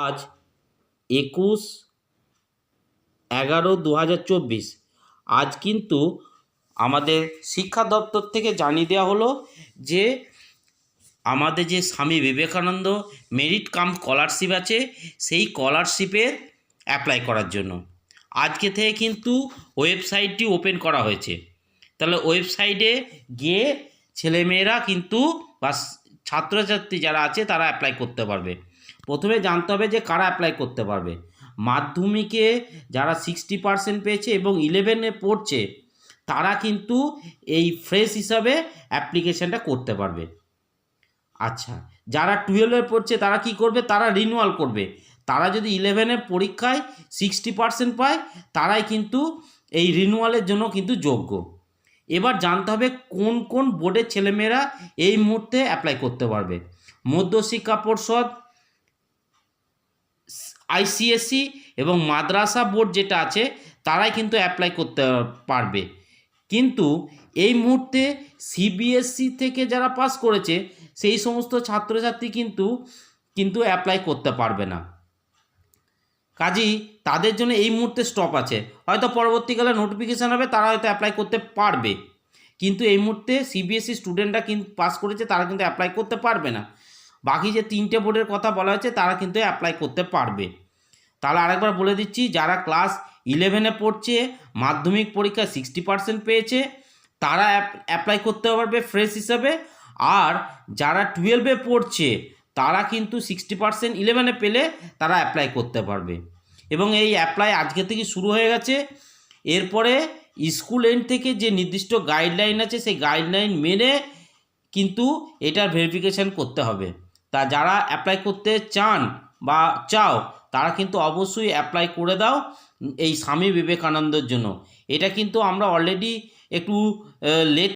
আজ 21/11/2024। আজ কিন্তু আমাদের শিক্ষা দপ্তর থেকে জানিয়ে দেওয়া হলো যে আমাদের যে Swami Vivekananda merit cum scholarship আছে, সেই স্কলারশিপের অ্যাপ্লাই করার জন্য আজকে থেকে কিন্তু ওয়েবসাইটটি ওপেন করা হয়েছে। তাহলে ওয়েবসাইটে গিয়ে ছেলেমেয়েরা কিন্তু বা ছাত্রছাত্রী যারা আছে তারা অ্যাপ্লাই করতে পারবে। প্রথমে জানতে হবে যে কারা অ্যাপ্লাই করতে পারবে। মাধ্যমিকে যারা 60% পেয়েছে এবং 11-এ পড়ছে তারা কিন্তু এই ফ্রেশ হিসাবে অ্যাপ্লিকেশানটা করতে পারবে। আচ্ছা, যারা 12-এ পড়ছে তারা কি করবে? তারা রিনিউয়াল করবে। তারা যদি 11-এর পরীক্ষায় 60% পায় তারাই কিন্তু এই রিনিউয়ালের জন্য কিন্তু যোগ্য। এবার জানতে হবে কোন কোন বোর্ডের ছেলেমেয়েরা এই মুহূর্তে অ্যাপ্লাই করতে পারবে। মধ্যশিক্ষা পর্ষদ, আইসিএসসি এবং মাদ্রাসা বোর্ড যেটা আছে তারাই কিন্তু অ্যাপ্লাই করতে পারবে। কিন্তু এই মুহূর্তে সিবিএসসি থেকে যারা পাস করেছে সেই সমস্ত ছাত্রছাত্রী কিন্তু অ্যাপ্লাই করতে পারবে না। কাজেই তাদের জন্য এই মুহূর্তে স্টপ আছে। হয়তো পরবর্তীকালে নোটিফিকেশান হবে, তারা হয়তো অ্যাপ্লাই করতে পারবে, কিন্তু এই মুহূর্তে সিবিএসসি স্টুডেন্টরা কিন্তু পাস করেছে তারা কিন্তু অ্যাপ্লাই করতে পারবে না। বাকি যে 3টে বোর্ডের কথা বলা হয়েছে তারা কিন্তু অ্যাপ্লাই করতে পারবে। তাহলে আরেকবার বলে দিচ্ছি, যারা ক্লাস 11-এ পড়ছে, মাধ্যমিক পরীক্ষায় 60% পেয়েছে তারা অ্যাপ্লাই করতে পারবে ফ্রেশ হিসাবে। আর যারা 12-এ পড়ছে তারা কিন্তু 60% 11-এ পেলে তারা অ্যাপ্লাই করতে পারবে। এবং এই অ্যাপ্লাই আজকে থেকে শুরু হয়ে গেছে। এরপরে স্কুল এন্ড থেকে যে নির্দিষ্ট গাইডলাইন আছে সেই গাইডলাইন মেনে কিন্তু এটার ভেরিফিকেশান করতে হবে। তা যারা অ্যাপ্লাই করতে চান বা চাও তারা কিন্তু অবশ্যই অ্যাপ্লাই করে দাও এই স্বামী বিবেকানন্দের জন্য। এটা কিন্তু আমরা অলরেডি একটু লেট